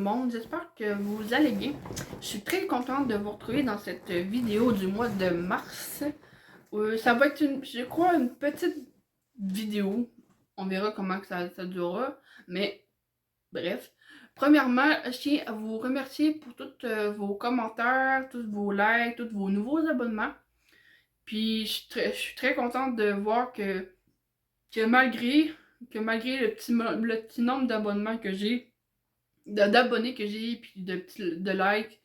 le monde, j'espère que vous allez bien. Je suis très contente de vous retrouver dans cette vidéo du mois de mars. Ça va être, je crois, une petite vidéo. On verra comment que ça durera, mais bref. Premièrement, je tiens à vous remercier pour tous vos commentaires, tous vos likes, tous vos nouveaux abonnements. Puis je suis très contente de voir que malgré le petit nombre d'abonnements que j'ai, d'abonnés que j'ai puis de likes,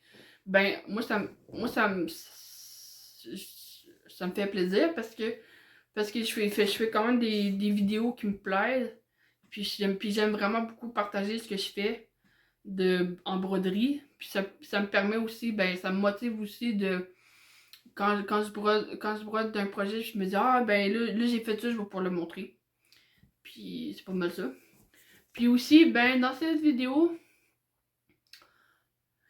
ben ça me fait plaisir parce que je fais quand même des vidéos qui me plaisent. Puis j'aime vraiment beaucoup partager ce que je fais en broderie. Puis ça me permet aussi, ben ça me motive aussi de quand je brode d'un projet, je me dis ah ben là j'ai fait ça, je vais pouvoir le montrer. Puis c'est pas mal ça. Puis aussi, ben dans cette vidéo,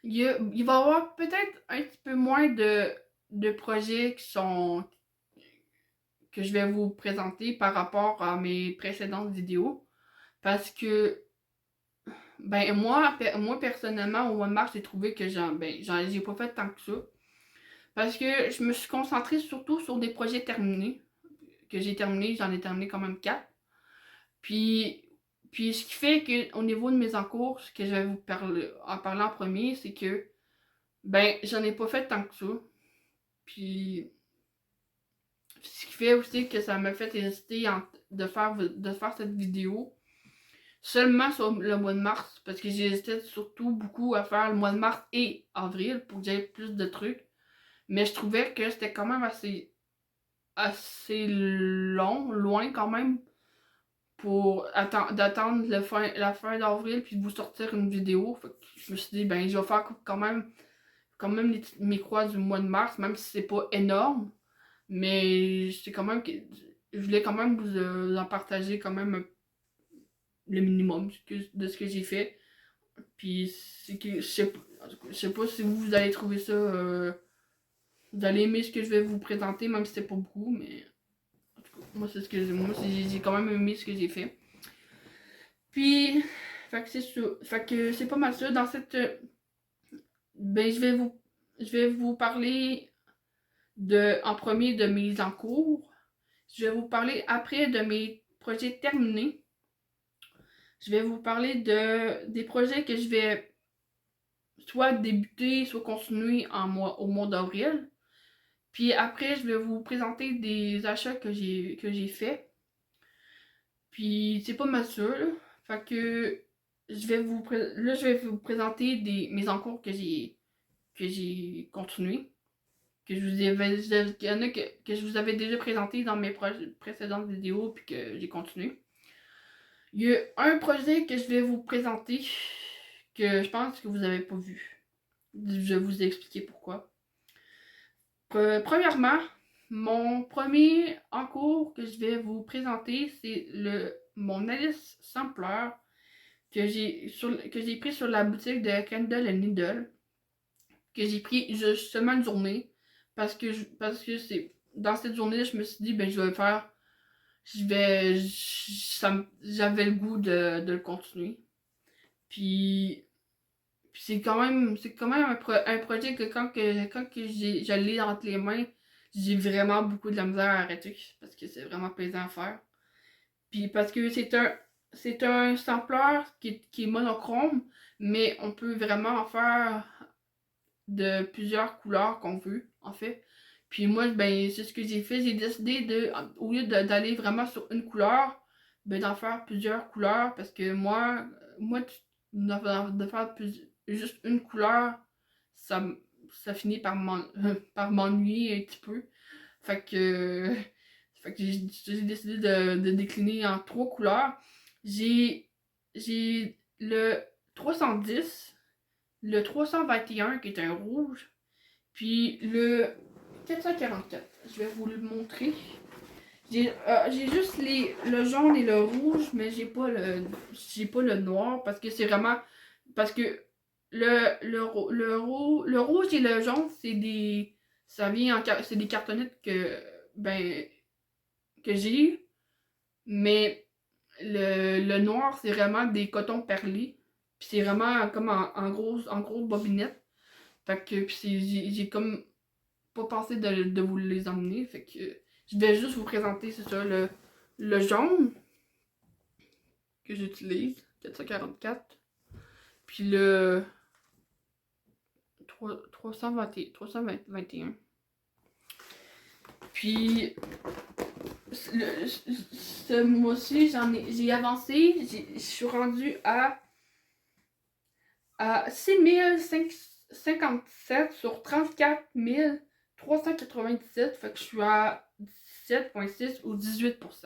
il va y avoir peut-être un petit peu moins de projets que je vais vous présenter par rapport à mes précédentes vidéos. Parce que, ben, moi personnellement, au mois de mars, j'ai trouvé que j'ai pas fait tant que ça. Parce que je me suis concentrée surtout sur des projets terminés. Que j'ai terminés, j'en ai terminé quand même 4. Puis, puis ce qui fait qu'au niveau de mes encours, ce que je vais vous parler en premier, c'est que ben, j'en ai pas fait tant que ça. Puis, ce qui fait aussi que ça m'a fait hésiter de faire cette vidéo seulement sur le mois de mars. Parce que j'hésitais surtout beaucoup à faire le mois de mars et avril pour que j'aie plus de trucs. Mais je trouvais que c'était quand même assez loin quand même pour d'attendre la fin d'avril puis de vous sortir une vidéo. Fait que je me suis dit, ben, je vais faire quand même mes croix du mois de mars, même si c'est pas énorme. Mais c'est quand même que je voulais quand même vous en partager quand même le minimum de ce que j'ai fait. Puis c'est que je sais pas si vous allez trouver ça vous allez aimer ce que je vais vous présenter, même si c'est pas beaucoup, mais en tout cas, j'ai quand même aimé ce que j'ai fait. Puis fait que c'est ça. Fait que c'est pas mal ça. Dans cette ben je vais vous parler en premier de mes en cours. Je vais vous parler après de mes projets terminés. Je vais vous parler des projets que je vais soit débuter, soit continuer au mois d'avril. Puis après, je vais vous présenter des achats que j'ai fait. Puis c'est pas mal ça, là. Fait que je vais vous présenter mes encours que j'ai continué. Il y en a que je vous avais déjà présenté dans mes précédentes vidéos puis que j'ai continué. Il y a un projet que je vais vous présenter que je pense que vous n'avez pas vu. Je vais vous expliquer pourquoi. Premièrement, mon premier encours que je vais vous présenter, c'est mon Alice Sampler que j'ai pris sur la boutique de Candle Needle, que j'ai pris juste seulement une journée parce que c'est dans cette journée je me suis dit ben j'avais le goût de le continuer. Puis c'est quand même un projet que quand que je l'ai entre les mains, j'ai vraiment beaucoup de la misère à arrêter parce que c'est vraiment plaisant à faire. Puis parce que c'est un sampleur qui est monochrome, mais on peut vraiment en faire de plusieurs couleurs qu'on veut, en fait. Puis moi, ben, c'est ce que j'ai fait. J'ai décidé au lieu d'aller vraiment sur une couleur, ben, d'en faire plusieurs couleurs parce que moi, de faire juste une couleur, ça, ça finit par m'ennuyer un petit peu. Fait que, fait que j'ai décidé de décliner en 3 couleurs. J'ai le 310, le 321 qui est un rouge, puis le 444. Je vais vous le montrer. J'ai juste le jaune et le rouge, mais j'ai pas le noir parce que c'est vraiment. Parce que le rouge et le jaune, c'est des cartonnettes que j'ai, mais le noir, c'est vraiment des cotons perlés. Puis c'est vraiment comme en gros bobinette. Fait que j'ai comme pas pensé de vous les emmener. Fait que je vais juste vous présenter, c'est ça, le jaune que j'utilise, 444. Puis le 321. Puis ce mois-ci, j'ai avancé. Je suis rendue à 6057 sur 34 397. Fait que je suis à 17,6 ou 18%.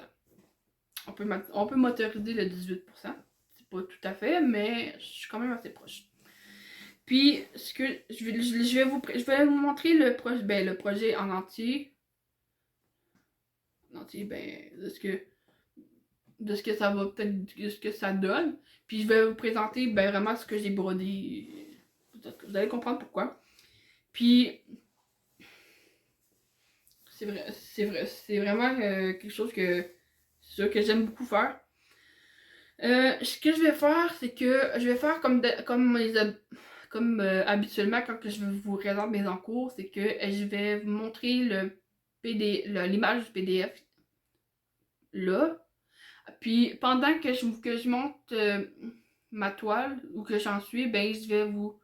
On peut m'autoriser le 18%. C'est pas tout à fait, mais je suis quand même assez proche. Puis, ce que je vais vous montrer le projet en entier. En entier, de ce que ça va peut-être, de ce que ça donne. Puis, je vais vous présenter, vraiment ce que j'ai brodé. Vous allez comprendre pourquoi. Puis, c'est vraiment quelque chose que j'aime beaucoup faire. Ce que je vais faire, c'est que je vais faire comme habituellement quand je vous présente mes encours, c'est que je vais vous montrer l'image du PDF là. Puis pendant que je monte ma toile ou que j'en suis, je vais vous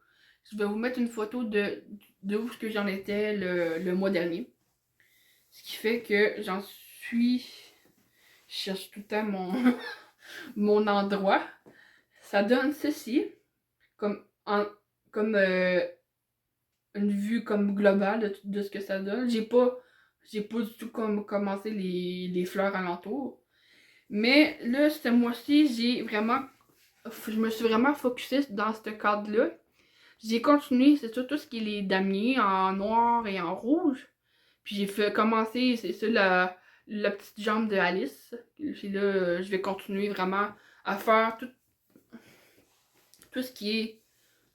mettre une photo de où ce que j'en étais le mois dernier. Ce qui fait que j'en suis. Je cherche tout le temps mon endroit. Ça donne ceci, comme, comme une vue comme globale de ce que ça donne. J'ai pas du tout commencé les fleurs alentour. Mais là, ce mois-ci, je me suis vraiment focusée dans ce cadre-là. J'ai continué, c'est ça, tout ce qui est les damiers en noir et en rouge. Puis j'ai fait commencer, c'est ça, la petite jambe de Alice. Puis là, je vais continuer vraiment à faire tout ce qui est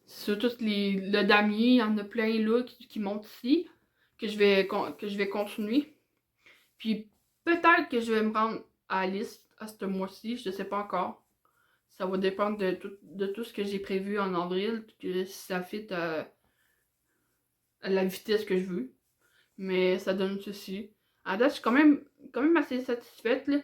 sur le damier. Il y en a plein là qui montent ici, que je vais continuer. Puis peut-être que je vais me rendre à Alice à ce mois-ci, je sais pas encore. Ça va dépendre de tout ce que j'ai prévu en avril, que si ça fit à la vitesse que je veux. Mais ça donne ceci. À date, je suis quand même assez satisfaite, là.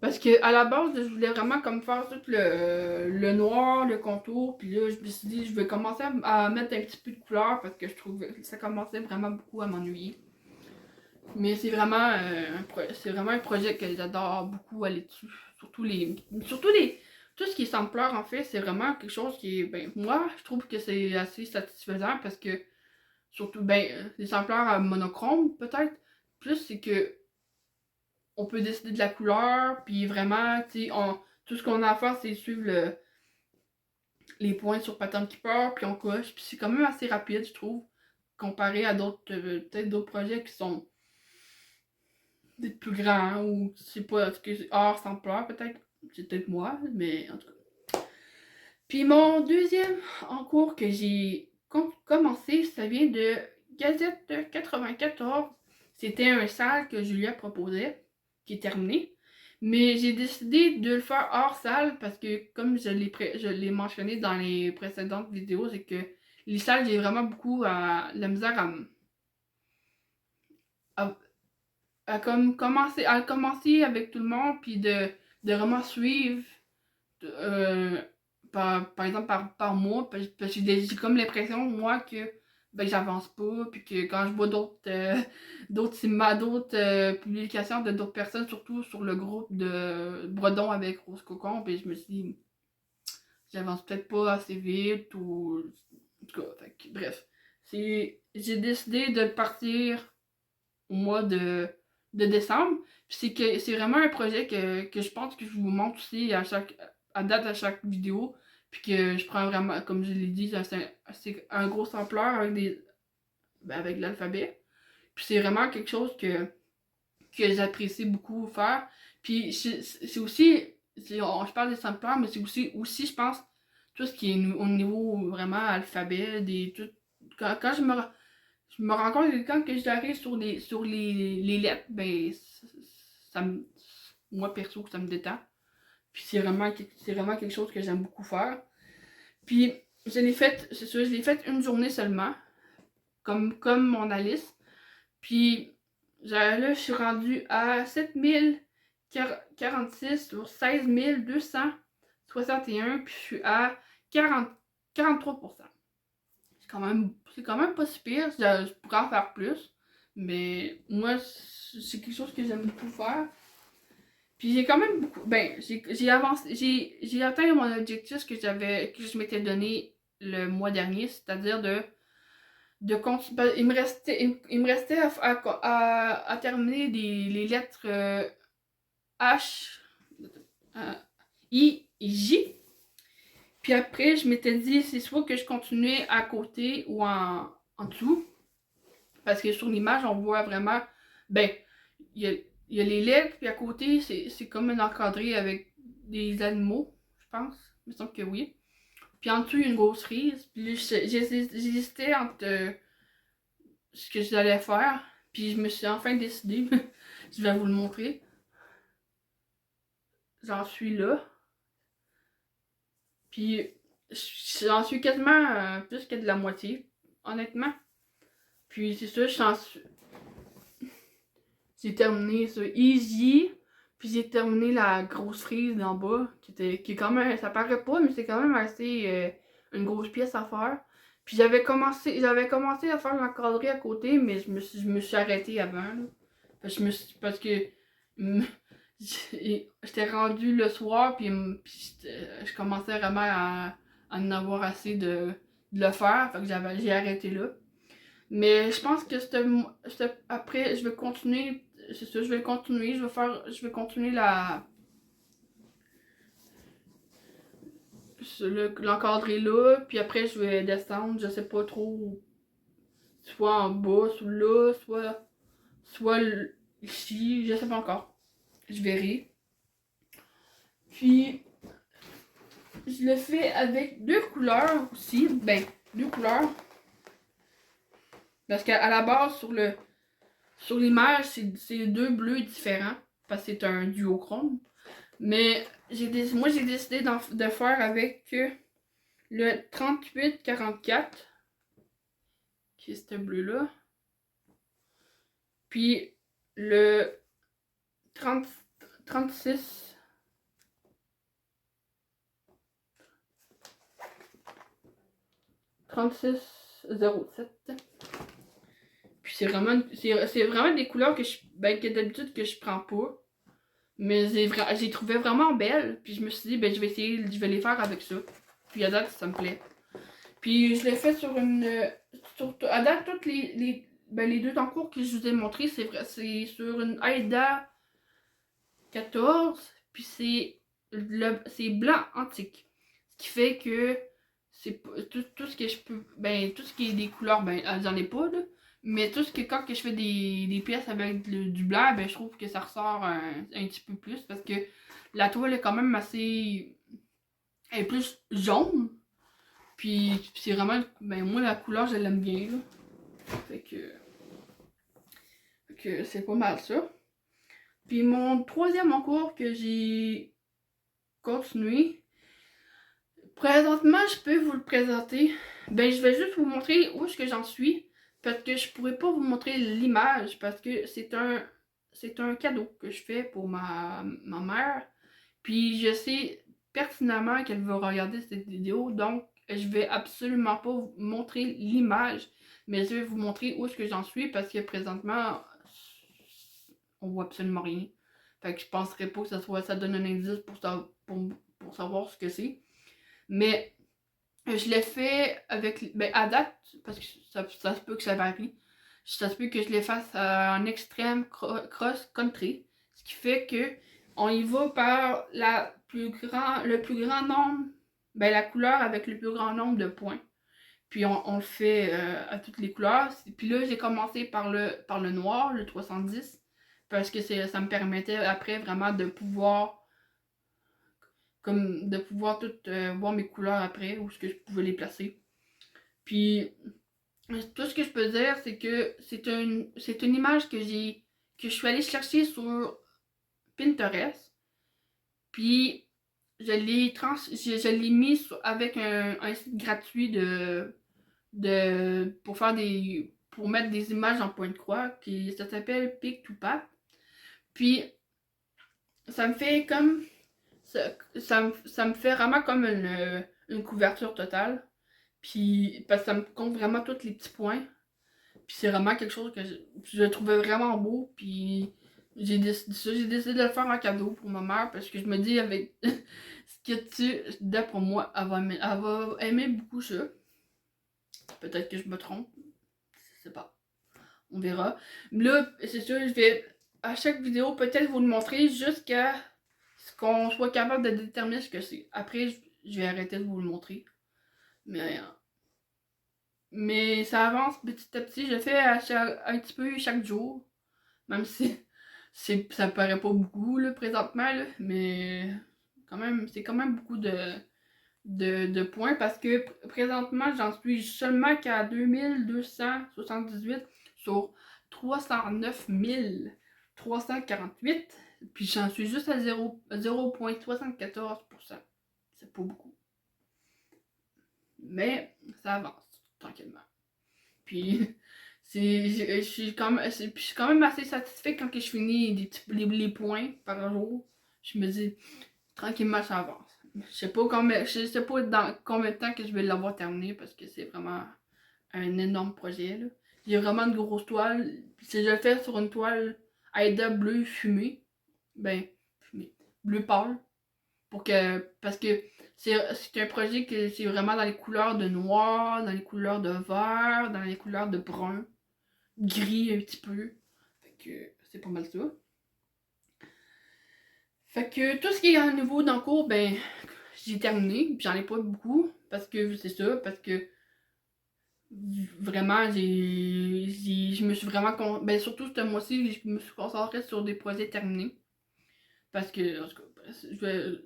Parce que à la base, je voulais vraiment comme faire tout le noir, le contour. Puis là, je me suis dit, je vais commencer à mettre un petit peu de couleur parce que je trouvais que ça commençait vraiment beaucoup à m'ennuyer. Mais c'est vraiment un projet que j'adore beaucoup aller dessus. Surtout tout ce qui est sampleur, en fait, c'est vraiment quelque chose qui est, moi, je trouve que c'est assez satisfaisant parce que, surtout, les sampleurs à monochrome, peut-être, plus c'est que on peut décider de la couleur, puis vraiment, tout ce qu'on a à faire, c'est suivre les points sur Pattern Keeper, puis on coche, puis c'est quand même assez rapide, je trouve, comparé à peut-être d'autres projets qui sont des plus grands, ou je sais pas, est-ce que c'est hors sampleur, peut-être, c'est peut-être moi, mais en tout cas. Puis mon deuxième en cours que j'ai commencé, ça vient de Gazette 94. C'était un salle que Julia proposait, qui est terminé. Mais j'ai décidé de le faire hors salle parce que, comme je l'ai mentionné dans les précédentes vidéos, c'est que les salles, j'ai vraiment beaucoup la misère à, à commencer avec tout le monde, puis de vraiment suivre, euh, par exemple, par mois, parce que j'ai comme l'impression, moi, que j'avance pas, puis que quand je vois d'autres publications de d'autres personnes, surtout sur le groupe de Bredon avec Rose Cocon, puis je me suis dit, j'avance peut-être pas assez vite, ou en tout cas, bref. J'ai décidé de partir au mois de décembre. Puis c'est vraiment un projet que je pense que je vous montre aussi à date à chaque vidéo. Puis que je prends vraiment, comme je l'ai dit, c'est un gros sampleur avec l'alphabet. Puis c'est vraiment quelque chose que j'apprécie beaucoup faire. Puis c'est aussi, je parle des sampleurs, mais c'est aussi, je pense, tout ce qui est au niveau vraiment alphabet, quand je me rends compte que quand que j'arrive sur les lettres, ça me, moi perso, ça me détend. Puis c'est vraiment quelque chose que j'aime beaucoup faire. Puis je l'ai fait, c'est ça, je l'ai fait une journée seulement, comme mon Alice. Puis là, je suis rendue à 7046 sur 16261, puis je suis à 43%. C'est quand même pas si pire, je pourrais en faire plus, mais moi, c'est quelque chose que j'aime beaucoup faire. Puis j'ai quand même beaucoup, ben, j'ai avancé, j'ai atteint mon objectif que je m'étais donné le mois dernier, c'est-à-dire il me restait à terminer les lettres H, I et J. Puis après, je m'étais dit, c'est soit que je continuais à côté ou en dessous. Parce que sur l'image, on voit vraiment, ben, il y a les lettres, puis à côté, c'est comme un encadré avec des animaux, je pense. Il me semble que oui. Puis en dessous, il y a une grosse frise. Puis j'hésitais entre ce que j'allais faire. Puis je me suis enfin décidée. Je vais vous le montrer. J'en suis là. Puis j'en suis quasiment plus que de la moitié, honnêtement. Puis c'est ça, j'ai terminé ça easy. Puis j'ai terminé la grosse frise d'en bas, qui est quand même, ça paraît pas, mais c'est quand même assez une grosse pièce à faire. Puis j'avais commencé à faire l'encadré à côté, mais je me suis arrêtée avant, là. Parce que j'étais rendue le soir, puis je commençais vraiment à en avoir assez de le faire, fait que j'ai arrêté là. Mais je pense que après, je vais continuer, c'est ça, je vais continuer l'encadrer là, puis après je vais descendre, je sais pas trop, soit en bas, soit là, soit ici, je sais pas encore. Je verrai. Puis, je le fais avec deux couleurs aussi. Ben, deux couleurs. Parce qu'à la base, sur l'image, c'est deux bleus différents. Parce que c'est un duochrome. Mais moi, j'ai décidé de faire avec le 3844. Qui est ce bleu-là. Puis le 30, 36. 3607. Puis c'est vraiment des couleurs que d'habitude que je prends pas. Mais j'ai trouvé vraiment belles. Puis je me suis dit, ben je vais les faire avec ça. Puis à date, ça me plaît. Puis je l'ai fait à date, toutes les deux concours que je vous ai montrés, c'est sur une Aida 14. Puis c'est blanc antique. Ce qui fait que tout ce que je peux. Ben, tout ce qui est des couleurs, ben, j'en ai pas, là. Mais tout ce que quand que je fais des pièces avec du blanc, ben, je trouve que ça ressort un petit peu plus parce que la toile est quand même assez. Elle est plus jaune. Puis c'est vraiment. Ben, moi, la couleur, je l'aime bien, là. Fait que c'est pas mal ça. Puis mon troisième concours que j'ai continué. Présentement, je peux vous le présenter. Ben, je vais juste vous montrer où est-ce que j'en suis. Parce que je pourrais pas vous montrer l'image. Parce que c'est un cadeau que je fais pour ma mère. Puis je sais pertinemment qu'elle va regarder cette vidéo. Donc, je vais absolument pas vous montrer l'image. Mais je vais vous montrer où est-ce que j'en suis. Parce que présentement, on voit absolument rien. Fait que je penserais pas que ça donne un indice pour savoir ce que c'est. Mais je l'ai fait avec. Ben, à date, parce que ça se peut que ça varie. Ça se peut que je les fasse en extrême cross-country. Ce qui fait que on y va par le plus grand nombre. Ben, la couleur avec le plus grand nombre de points. Puis on le fait à toutes les couleurs. Puis là, j'ai commencé par le noir, le 310. Parce que ça me permettait après vraiment de pouvoir tout voir mes couleurs après, où est-ce que je pouvais les placer. Puis, tout ce que je peux dire, c'est que c'est une image que je suis allée chercher sur Pinterest. Puis, je l'ai mis avec un site gratuit pour faire pour mettre des images en point de croix, ça s'appelle Pic2Pat. Puis, ça me fait comme, ça me fait vraiment comme une couverture totale. Puis, parce que ça me compte vraiment tous les petits points. Puis c'est vraiment quelque chose que je trouvais vraiment beau. Puis j'ai décidé de le faire en cadeau pour ma mère parce que je me dis avec ce qu'il y a dessus, d'après moi, elle va aimer beaucoup ça. Peut-être que je me trompe. Je sais pas. On verra. Mais là, c'est sûr, je vais à chaque vidéo peut-être vous le montrer jusqu'à ce qu'on soit capable de déterminer ce que c'est. Après, je vais arrêter de vous le montrer. Mais ça avance petit à petit. Je fais un petit peu chaque jour. Même si ça paraît pas beaucoup là, présentement, là, mais quand même, c'est quand même beaucoup de points parce que présentement, j'en suis seulement qu'à 2278 sur 309 348. Puis j'en suis juste à 0,74%. C'est pas beaucoup. Mais ça avance tranquillement. Puis je suis quand même assez satisfait quand je finis les points par jour. Je me dis tranquillement ça avance. Je sais pas dans combien de temps que je vais l'avoir terminé parce que c'est vraiment un énorme projet là. J'ai vraiment de grosses toiles. Si je le fais sur une toile Aida bleu fumé, ben fumé, bleu pâle, parce que c'est un projet que c'est vraiment dans les couleurs de noir, dans les couleurs de vert, dans les couleurs de brun, gris un petit peu. Fait que c'est pas mal ça. Fait que tout ce qui est en nouveau dans le cours, ben j'ai terminé, puis j'en ai pas beaucoup, parce que c'est ça, parce que vraiment je me suis vraiment ben surtout ce mois-ci, je me suis concentrée sur des projets terminés. Parce que en tout cas,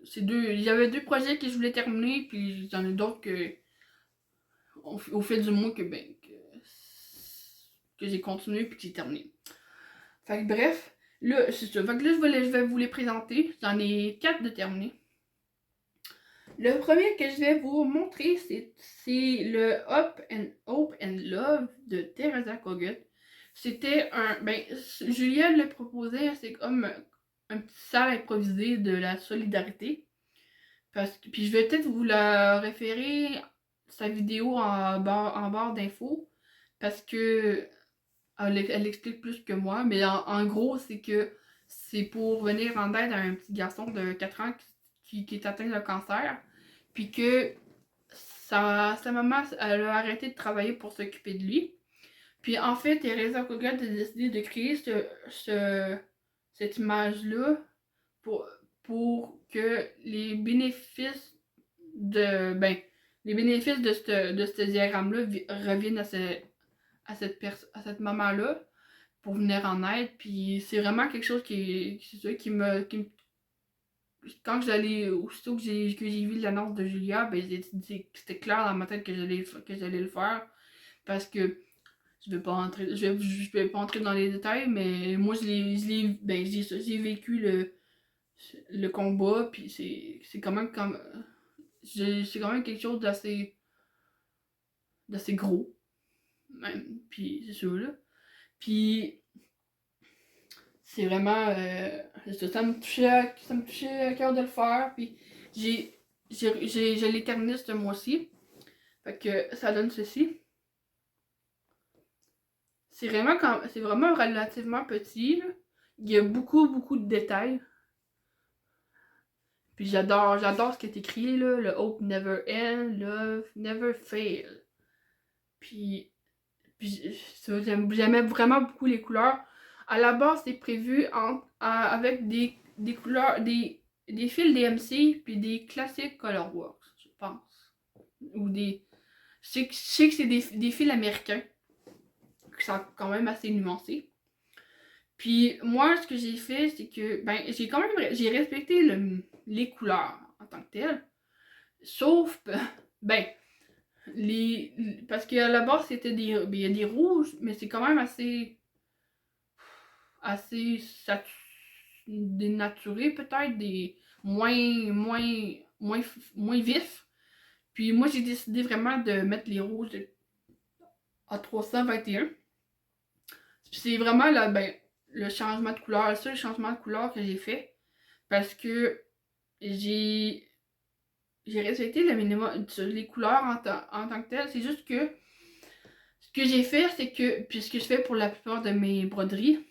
j'avais deux projets que je voulais terminer, puis j'en ai d'autres que au fait du mois que j'ai continué puis que j'ai terminé. Fait que bref, là, c'est ça. Fait que là, je vais vous les présenter. J'en ai 4 de terminés. Le premier que je vais vous montrer, c'est le Hope and Love de Teresa Kogut. C'était ben, Julia le proposait, c'est comme un petit salle improvisé de la solidarité. Puis je vais peut-être vous la référer, sa vidéo en barre d'infos, parce que elle explique plus que moi, mais en gros, c'est que c'est pour venir en aide à un petit garçon de 4 ans qui est atteint de cancer, puis que sa maman, elle a arrêté de travailler pour s'occuper de lui. Puis en fait, Teresa Kogut a décidé de créer cette image-là pour, pour que les bénéfices de ce diagramme-là reviennent à cette maman-là pour venir en aide. Puis c'est vraiment quelque chose quand aussitôt que j'ai vu l'annonce de Julia, ben c'était clair dans ma tête que j'allais le faire. Parce que je vais pas entrer dans les détails, mais moi j'ai vécu le combat, puis c'est quand même c'est quand même quelque chose d'assez gros, même, puis c'est sûr, là. Puis c'est vraiment, ça me touchait à cœur de le faire, puis je l'ai terminé ce mois-ci, fait que ça donne ceci. C'est vraiment relativement petit, là. Il y a beaucoup de détails. Puis j'adore ce qui est écrit, là. Le Hope Never End, Love Never Fail. Puis j'aimais vraiment beaucoup les couleurs. À la base, c'est prévu avec des couleurs, des fils DMC, puis des classiques Colorworks, je pense. Ou des. Je sais que c'est des fils américains, qui sont quand même assez nuancés. Puis moi, ce que j'ai fait, c'est que ben j'ai respecté les couleurs en tant que telles. Sauf ben parce qu'à la base c'était il y a des rouges, mais c'est quand même assez dénaturé peut-être, moins vif. Puis moi, j'ai décidé vraiment de mettre les rouges à 321. Puis c'est vraiment le changement de couleur, le seul changement de couleur que j'ai fait. Parce que j'ai respecté le minimum, les couleurs en tant que tel. C'est juste que ce que j'ai fait, c'est que, puis ce que je fais pour la plupart de mes broderies,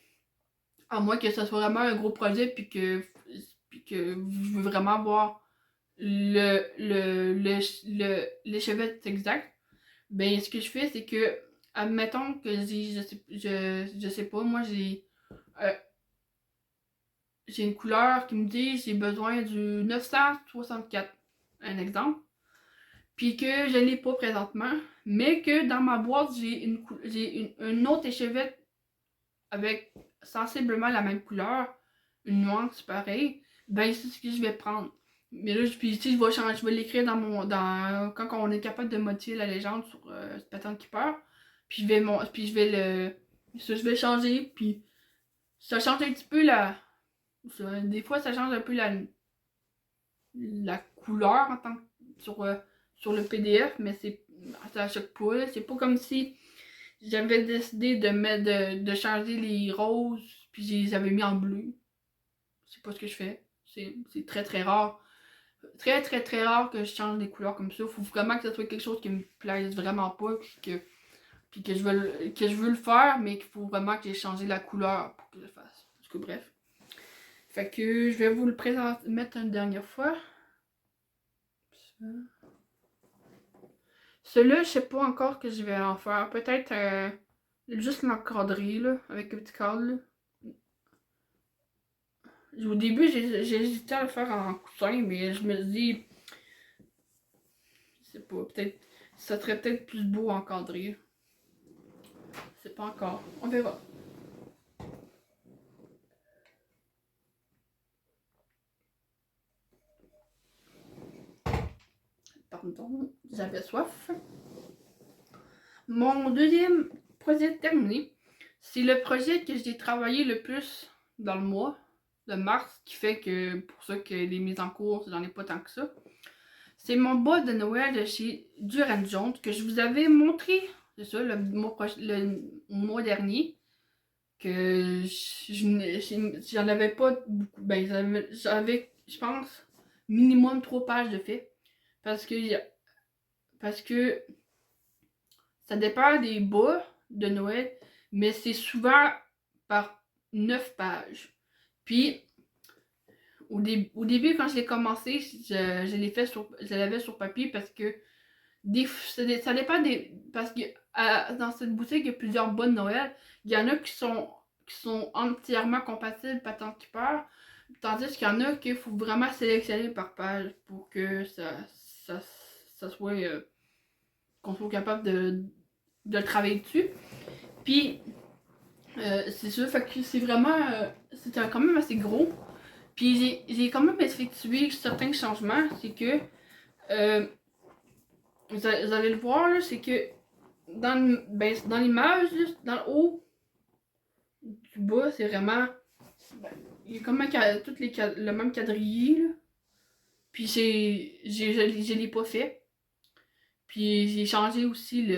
à moins que ce soit vraiment un gros projet, puis que je veux vraiment voir l'échevette exact, ben ce que je fais, c'est que, admettons que je sais pas, moi euh, j'ai une couleur qui me dit j'ai besoin du 964, un exemple, puis que je l'ai pas présentement, mais que dans ma boîte une autre échevette avec sensiblement la même couleur, une nuance pareille, ben c'est ce que je vais prendre. Mais là, puis tu sais, je vais l'écrire quand on est capable de modifier la légende sur ce patente qui peur, puis je vais je vais changer, puis ça change un petit peu des fois ça change un peu la couleur sur le PDF, mais ça choque pas. C'est pas comme si j'avais décidé de changer les roses, puis je les avais mis en bleu. C'est pas ce que je fais. C'est très très rare. Très très très rare que je change des couleurs comme ça. Faut vraiment que ce soit quelque chose qui me plaise vraiment pas, puis que je veux le faire, mais qu'il faut vraiment que j'ai changé la couleur pour que je le fasse. En tout cas, bref. Fait que je vais vous le mettre une dernière fois. Celui-là, je sais pas encore ce que je vais en faire. Peut-être juste l'encadrer, là, avec un petit cadre, là. Au début, j'ai hésité à le faire en coussin, mais je me dis, je sais pas, peut-être, ça serait peut-être plus beau encadré. Je sais pas encore. On verra. Pardon, j'avais soif. Mon deuxième projet terminé, c'est le projet que j'ai travaillé le plus dans le mois de mars, qui fait que pour ça que les mises en cours, j'en ai pas tant que ça. C'est mon bas de Noël de chez Duran Jones que je vous avais montré, c'est ça, le mois dernier. Que j'en avais pas beaucoup. Ben, j'avais, je pense, minimum 3 pages de fait. Parce que, parce que ça dépend des bas de Noël, mais c'est souvent par 9 pages. Puis, au début, quand je l'ai commencé, je l'avais sur papier parce que ça dépend des. Parce que dans cette boutique, il y a plusieurs bas de Noël. Il y en a qui sont entièrement compatibles patente qui peur. Tandis qu'il y en a qu'il faut vraiment sélectionner par page pour que ça, ça soit. Qu'on soit capable de travailler dessus. Puis, c'est ça, fait que c'est vraiment. C'était quand même assez gros. Puis, j'ai quand même effectué certains changements. C'est que. euh, vous allez le voir, là, c'est que dans l'image, dans le haut du bas, c'est vraiment. Ben, il y a comme le même quadrillé. Là. Puis je l'ai pas fait. Puis j'ai changé aussi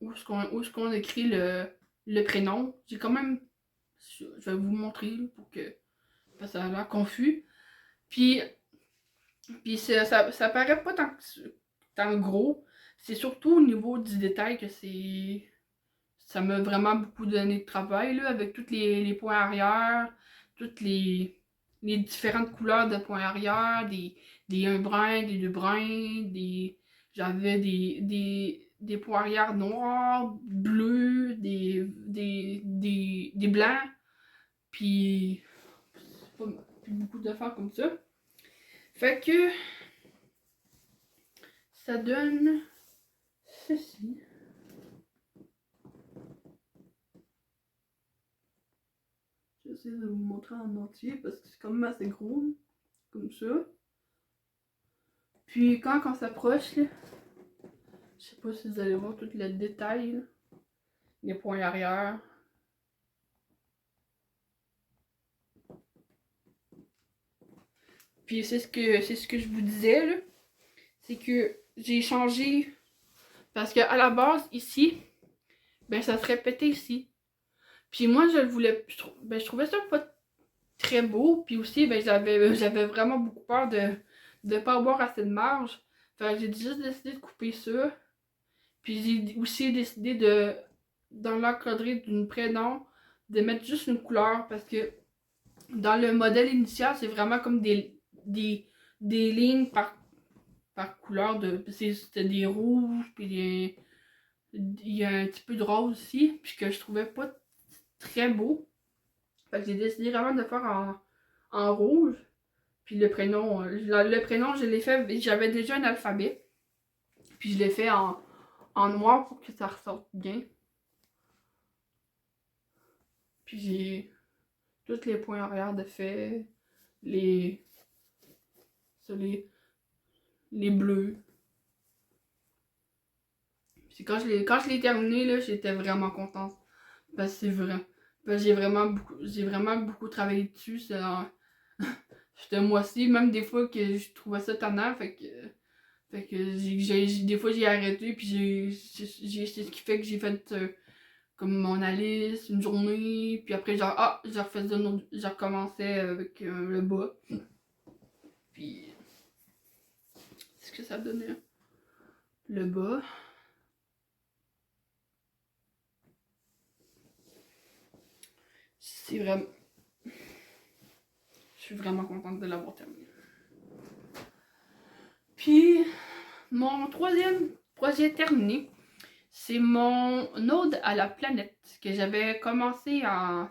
où est-ce qu'on écrit le prénom. J'ai quand même. Je vais vous montrer là, pour que. Parce que ça a l'air confus. Puis, ça paraît pas tant gros. C'est surtout au niveau du détail que c'est. Ça m'a vraiment beaucoup donné de travail, là, avec tous les points arrière, toutes les différentes couleurs de points arrière, des 1 brun, des 2 bruns, j'avais des points arrière noirs, bleus, des blancs, puis, puis beaucoup d'affaires comme ça. Fait que ça donne ceci. J'essaie de vous montrer en entier parce que c'est quand même assez gros, comme ça. Puis quand on s'approche, je sais pas si vous allez voir tout le détail, là. Les points arrière. Puis c'est ce que je vous disais, là. C'est que j'ai changé. Parce que à la base, ici, ben ça se répétait ici. Puis moi, je le voulais. Je trouvais ça pas très beau. Puis aussi, ben j'avais vraiment beaucoup peur de pas avoir assez de marge. Fait que j'ai juste décidé de couper ça. Puis j'ai aussi décidé dans l'encadré d'une prénom, de mettre juste une couleur. Parce que dans le modèle initial, c'est vraiment comme des lignes par couleur. C'était des rouges, puis il y a un petit peu de rose aussi, puis que je trouvais pas très beau. Fait que j'ai décidé vraiment de faire en rouge. Puis le prénom, je l'ai fait, j'avais déjà un alphabet. Puis je l'ai fait en noir pour que ça ressorte bien. Puis j'ai tous les points arrière de fait, les, ça, les bleus. Puis quand je l'ai terminé, là, j'étais vraiment contente. Parce que c'est vrai. Parce que j'ai vraiment beaucoup travaillé dessus. J'étais moi aussi, même des fois que je trouvais ça tannant, fait que des fois j'ai arrêté, puis c'est ce qui fait que j'ai fait comme mon Alice, une journée, puis après genre, je recommençais avec le bas. Puis c'est ce que ça donnait. Le bas. C'est vraiment. Je suis vraiment contente de l'avoir terminé. Puis mon troisième projet terminé, c'est mon ode à la planète que j'avais commencé en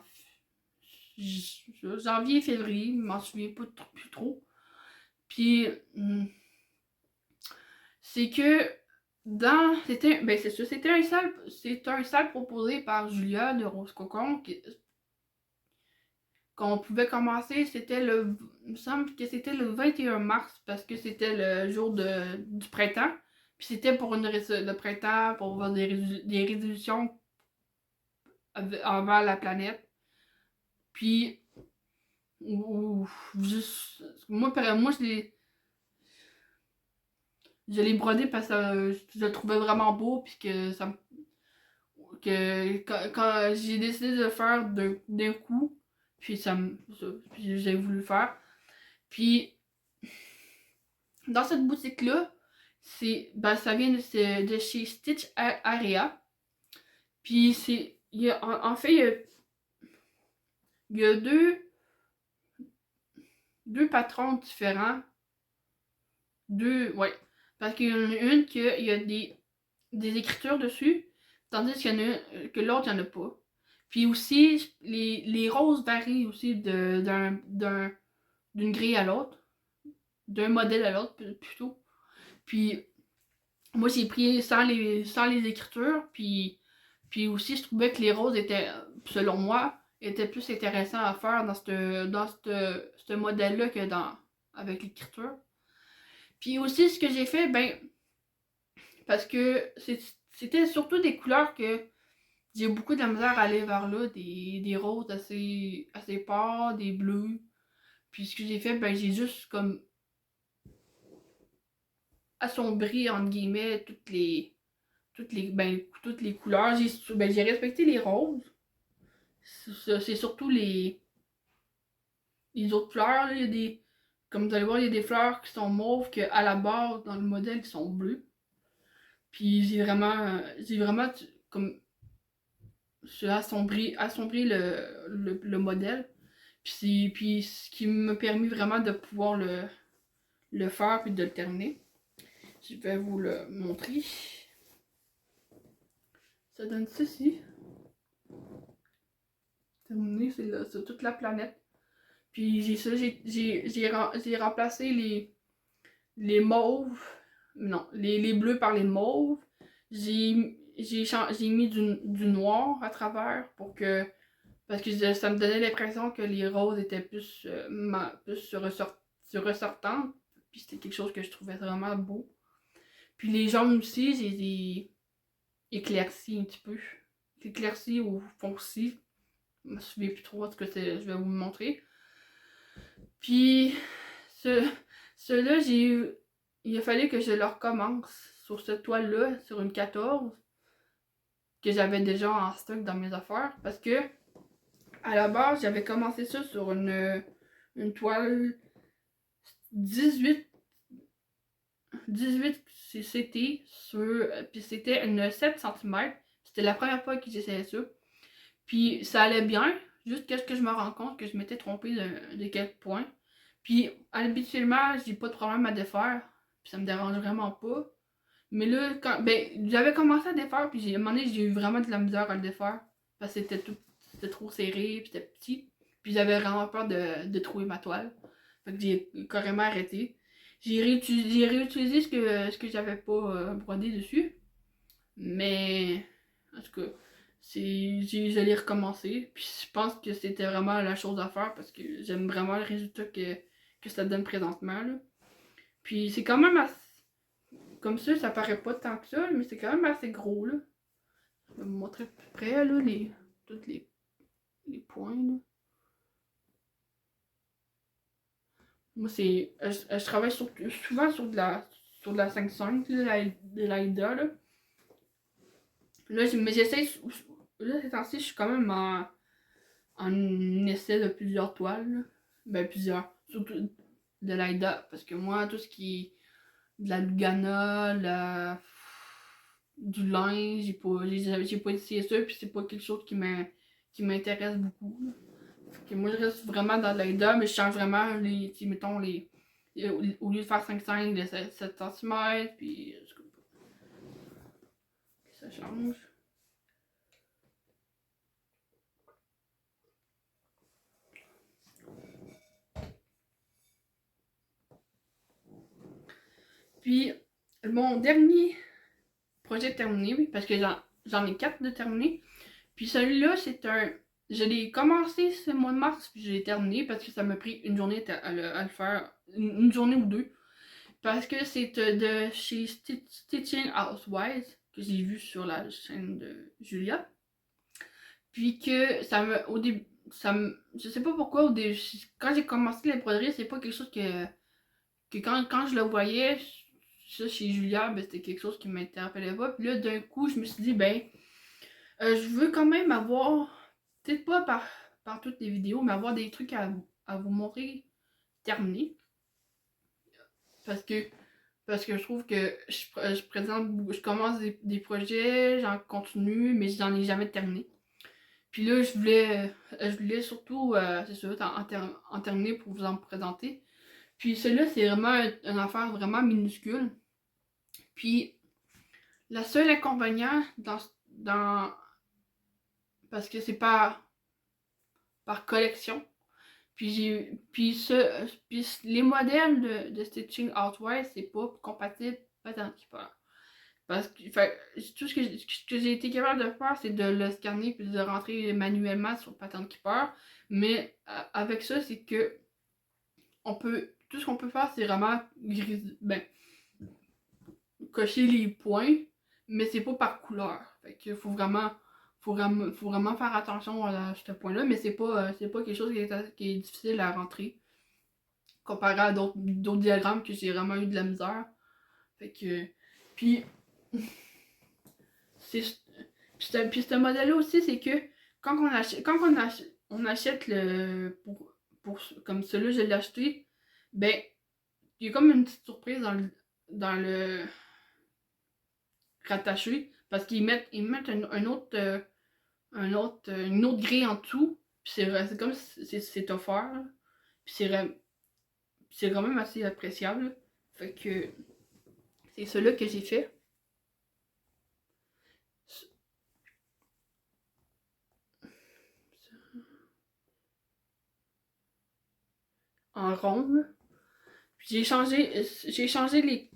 janvier, février, je m'en souviens pas plus trop. Puis c'est que c'est ça, c'est un salle proposé par Julia de Rose Cocon qu'on pouvait commencer, il me semble que c'était le 21 mars parce que c'était le jour du printemps. Puis c'était pour le printemps, pour avoir des résolutions envers la planète. Puis, juste, moi je l'ai brodé parce que je le trouvais vraiment beau. Puis quand j'ai décidé de le faire d'un coup, puis puis j'ai voulu le faire. Puis, dans cette boutique-là, ça vient de chez Stitch Area. Puis en fait, il y a deux patrons différents. Ouais. Parce qu'il y en a une qu'il y a des écritures dessus, tandis qu'il y en a que l'autre, il n'y en a pas. Puis aussi, les roses varient aussi d'une grille à l'autre, d'un modèle à l'autre plutôt. Puis moi, j'ai pris sans les écritures, puis aussi, je trouvais que les roses étaient, selon moi, étaient plus intéressants à faire dans ce modèle-là que avec l'écriture. Puis aussi, ce que j'ai fait, parce que c'était surtout des couleurs que j'ai beaucoup de la misère à aller vers là, des roses assez pâles, des bleus. Puis ce que j'ai fait, j'ai juste comme assombri, entre guillemets, toutes les couleurs. J'ai respecté les roses. C'est surtout les autres fleurs. Là, comme vous allez voir, il y a des fleurs qui sont mauves qu'à la base, dans le modèle, qui sont bleues. Puis j'ai vraiment comme assombri le modèle. Puis ce qui m'a permis vraiment de pouvoir le faire puis de le terminer. Je vais vous le montrer. Ça donne ceci. Terminé, c'est toute la planète. Puis j'ai remplacé les mauves, non, les bleus par les mauves. J'ai mis du noir à travers parce que ça me donnait l'impression que les roses étaient plus ressortantes. Puis c'était quelque chose que je trouvais vraiment beau. Puis les jaunes aussi, j'ai éclairci un petit peu. Éclairci ou foncé. Je me souviens plus trop ce que c'est. Je vais vous le montrer. Puis ce, ceux-là, il a fallu que je le recommence sur cette toile-là, sur une 14, que j'avais déjà en stock dans mes affaires, parce que à la base, j'avais commencé ça sur une toile 18 CT puis c'était une 7 cm. C'était la première fois que j'essayais ça. Puis ça allait bien, jusqu'à ce que je me rende compte que je m'étais trompée de quelques points. Puis habituellement, j'ai pas de problème à défaire, puis ça me dérange vraiment pas. Mais là, j'avais commencé à défaire, puis à un moment donné, j'ai eu vraiment de la misère à le défaire. Parce que c'était trop serré, puis c'était petit. Puis j'avais vraiment peur de trouver ma toile. Fait que j'ai carrément arrêté. J'ai réutilisé ce que j'avais pas brodé dessus. Mais, en tout cas, je l'ai recommencé. Puis je pense que c'était vraiment la chose à faire parce que j'aime vraiment le résultat que ça donne présentement, là. Puis c'est quand même assez. Comme ça paraît pas tant que ça, mais c'est quand même assez gros, là. Je vais vous montrer plus près, là, tous les points, là. Moi, je travaille souvent sur de la 5.5, là, de l'AIDA, là. Là, mais j'essaie. Là, ces temps-ci, je suis quand même en essai de plusieurs toiles, là. Ben, plusieurs. Surtout de l'AIDA, parce que moi, tout ce qui est de la Lugana, du linge, j'ai pas essayé ça, puis c'est pas quelque chose qui m'intéresse beaucoup, là. Fait que moi, je reste vraiment dans l'AIDA, mais je change vraiment mettons, au lieu de faire 5,5, les 7 cm, puis ça change. Puis, mon dernier projet terminé, oui, parce que j'en ai 4 de terminés. Puis celui-là, je l'ai commencé ce mois de mars, puis je l'ai terminé parce que ça m'a pris une journée à le faire, une journée ou deux. Parce que c'est de chez Stitching Housewives, que j'ai vu sur la chaîne de Julia. Puis que au début, je sais pas pourquoi, quand j'ai commencé les broderies, c'est pas quelque chose que quand je le voyais, ça chez Julia, ben, c'était quelque chose qui m'interpellait pas. Puis là, d'un coup, je me suis dit, ben, je veux quand même avoir, peut-être pas par toutes les vidéos, mais avoir des trucs à vous montrer terminés. Parce que, parce que je trouve que je commence des projets, j'en continue, mais j'en ai jamais terminé. Puis là, je voulais surtout, c'est sûr, en terminer pour vous en présenter. Puis celui-là, c'est vraiment une affaire vraiment minuscule. Puis la seule inconvénient dans parce que c'est par collection. Puis les modèles de Stitching Outwise, c'est pas compatible Pattern Keeper. Parce que tout ce que j'ai été capable de faire, c'est de le scanner puis de rentrer manuellement sur Pattern Keeper. Mais avec ça, c'est que tout ce qu'on peut faire, c'est vraiment cocher les points, mais c'est pas par couleur. Fait qu'il faut vraiment faire attention à ce point-là, mais c'est pas quelque chose qui est difficile à rentrer comparé à d'autres diagrammes que j'ai vraiment eu de la misère. Fait que. Puis. c'est puis ce modèle-là aussi, c'est que on achète comme celui-là, je l'ai acheté, ben, il y a comme une petite surprise dans le rattaché, parce ils mettent une autre grille en dessous, puis c'est comme si c'est offert, là. Puis c'est quand même assez appréciable. Fait que c'est cela que j'ai fait. En rond. Puis j'ai changé les.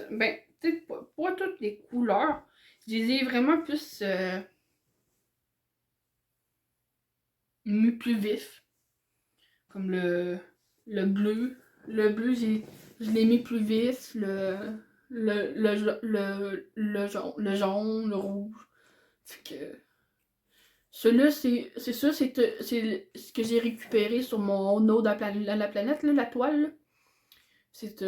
Ben, peut-être pas toutes les couleurs. Je les ai vraiment mis plus vifs. Comme le bleu. Le bleu, je l'ai mis plus vif. Le jaune, le rouge. Fait que. Celui-là, c'est ça, c'est ce que j'ai récupéré sur mon eau de la planète, là, la toile, là. C'est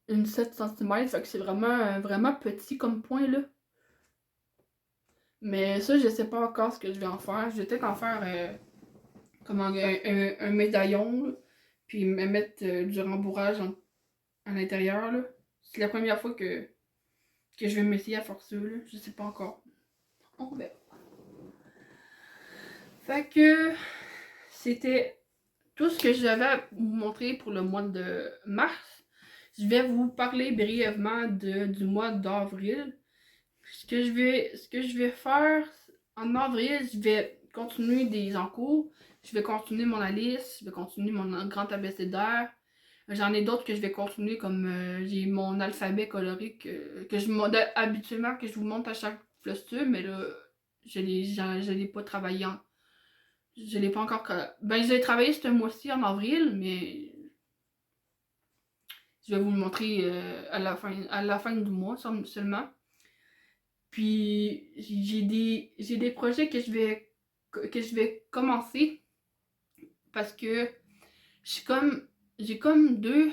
une 7 cm, fait que c'est vraiment petit comme point, là. Mais ça, je sais pas encore ce que je vais en faire. Je vais peut-être en faire comme un médaillon, là, puis me mettre du rembourrage à l'intérieur, là. C'est la première fois que je vais m'essayer à faire ça, là. Je sais pas encore. On verra. Fait que c'était tout ce que j'avais à vous montrer pour le mois de mars. Je vais vous parler brièvement du mois d'avril. Ce que je vais faire en avril, je vais continuer des encours. Je vais continuer mon Alice, je vais continuer mon grand abécédaire. J'en ai d'autres que je vais continuer, comme j'ai mon alphabet coloré que je montre habituellement, que je vous montre à chaque fluster, mais là, je l'ai pas travaillé je l'ai pas encore. Ben, je l'ai travaillé ce mois-ci en avril, mais je vais vous le montrer à la fin du mois seulement. Puis j'ai des projets que je vais commencer parce que j'ai comme deux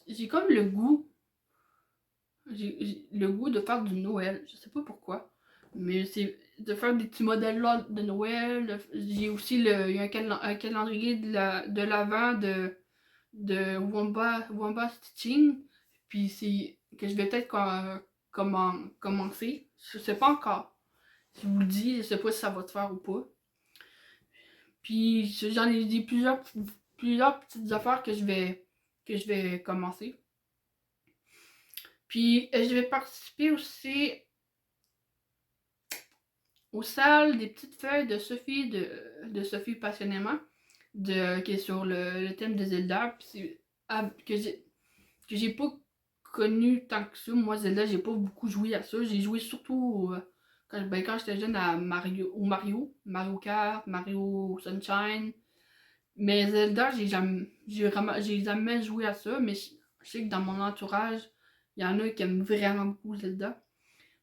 j'ai comme le goût j'ai le goût de faire du Noël. Je sais pas pourquoi, mais c'est de faire des petits modèles là de Noël. J'ai aussi il y a un calendrier de l'avant de Wamba Stitching. Puis c'est que je vais peut-être commencer. Je sais pas encore. Je vous le dis, je sais pas si ça va te faire ou pas. Puis j'en ai dit plusieurs petites affaires que je vais commencer. Puis je vais participer aussi aux salles des petites feuilles de Sophie passionnément, qui est sur le thème de Zelda. Puis que j'ai pas connu tant que ça. Moi, Zelda, j'ai pas beaucoup joué à ça. J'ai joué surtout quand j'étais jeune à Mario Kart, Mario Sunshine. Mais Zelda, j'ai jamais joué à ça. Mais je sais que dans mon entourage, il y en a qui aiment vraiment beaucoup Zelda.